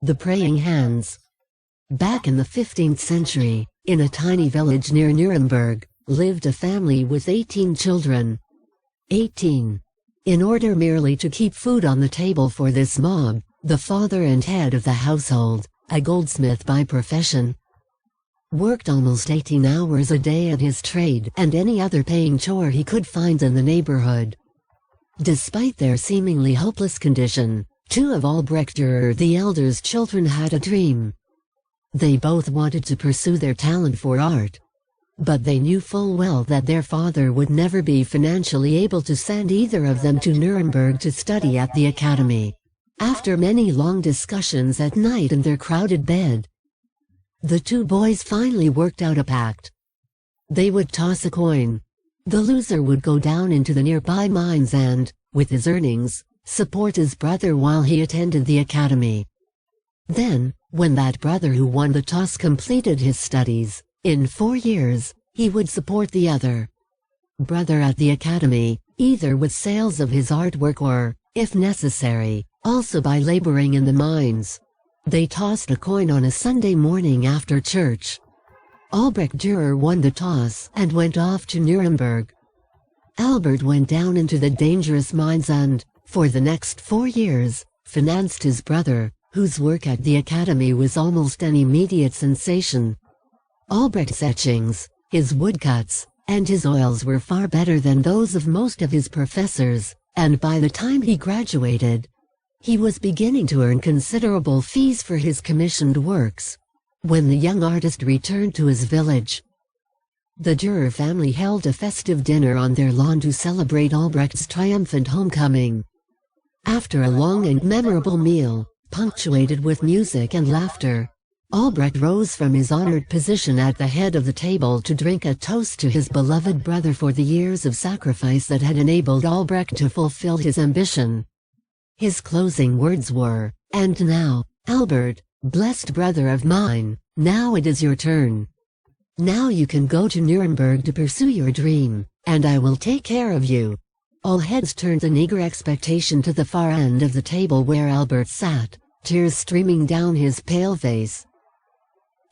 The Praying Hands. Back in the 15th century, in a tiny village near Nuremberg, lived a family with 18 children. 18. In order merely to keep food on the table for this mob, the father and head of the household, a goldsmith by profession, worked almost 18 hours a day at his trade and any other paying chore he could find in the neighborhood. Despite their seemingly hopeless condition, two of Albrecht Dürer the elder's children had a dream. They both wanted to pursue their talent for art. But they knew full well that their father would never be financially able to send either of them to Nuremberg to study at the academy. After many long discussions at night in their crowded bed, the two boys finally worked out a pact. They would toss a coin. The loser would go down into the nearby mines and, with his earnings, support his brother while he attended the academy. Then, when that brother who won the toss completed his studies, in 4 years, he would support the other brother at the academy, either with sales of his artwork or, if necessary, also by laboring in the mines. They tossed a coin on a Sunday morning after church. Albrecht Dürer won the toss and went off to Nuremberg. Albert went down into the dangerous mines and, for the next 4 years, financed his brother, whose work at the academy was almost an immediate sensation. Albrecht's etchings, his woodcuts, and his oils were far better than those of most of his professors, and by the time he graduated, he was beginning to earn considerable fees for his commissioned works. When the young artist returned to his village, the Dürer family held a festive dinner on their lawn to celebrate Albrecht's triumphant homecoming. After a long and memorable meal, punctuated with music and laughter, Albrecht rose from his honored position at the head of the table to drink a toast to his beloved brother for the years of sacrifice that had enabled Albrecht to fulfill his ambition. His closing words were, "And now, Albert, blessed brother of mine, now it is your turn. Now you can go to Nuremberg to pursue your dream, and I will take care of you." All heads turned in eager expectation to the far end of the table where Albert sat, tears streaming down his pale face.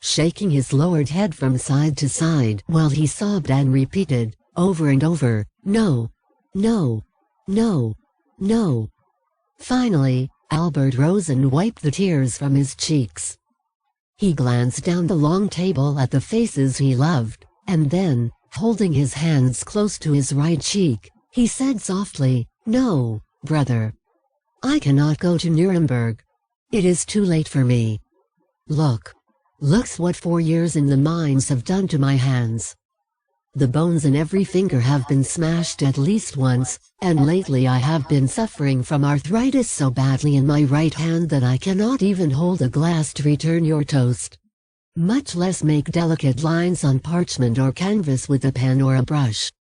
Shaking his lowered head from side to side while he sobbed and repeated, over and over, "No, no, no, no." Finally, Albert rose and wiped the tears from his cheeks. He glanced down the long table at the faces he loved, and then, holding his hands close to his right cheek, he said softly, "No, brother. I cannot go to Nuremberg. It is too late for me. Look's what 4 years in the mines have done to my hands. The bones in every finger have been smashed at least once, and lately I have been suffering from arthritis so badly in my right hand that I cannot even hold a glass to return your toast, much less make delicate lines on parchment or canvas with a pen or a brush.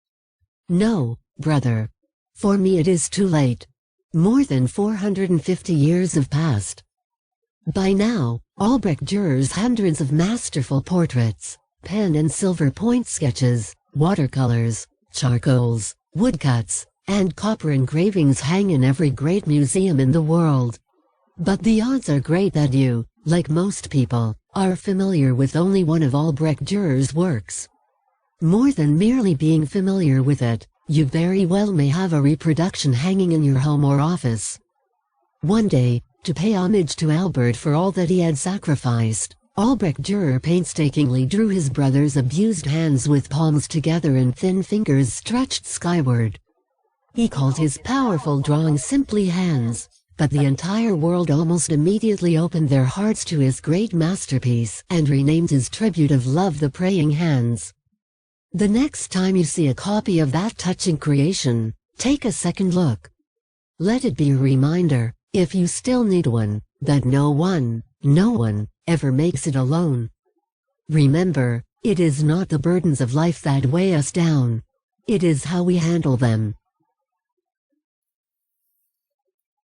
No, brother. For me it is too late. More than 450 years have passed. By now, Albrecht Dürer's hundreds of masterful portraits, pen and silver point sketches, watercolors, charcoals, woodcuts, and copper engravings hang in every great museum in the world. But the odds are great that you, like most people, are familiar with only one of Albrecht Dürer's works. More than merely being familiar with it, you very well may have a reproduction hanging in your home or office. One day, to pay homage to Albert for all that he had sacrificed, Albrecht Dürer painstakingly drew his brother's abused hands with palms together and thin fingers stretched skyward. He called his powerful drawing simply Hands, but the entire world almost immediately opened their hearts to his great masterpiece and renamed his tribute of love The Praying Hands. The next time you see a copy of that touching creation, take a second look. Let it be a reminder, if you still need one, that no one ever makes it alone. Remember, it is not the burdens of life that weigh us down. It is how we handle them,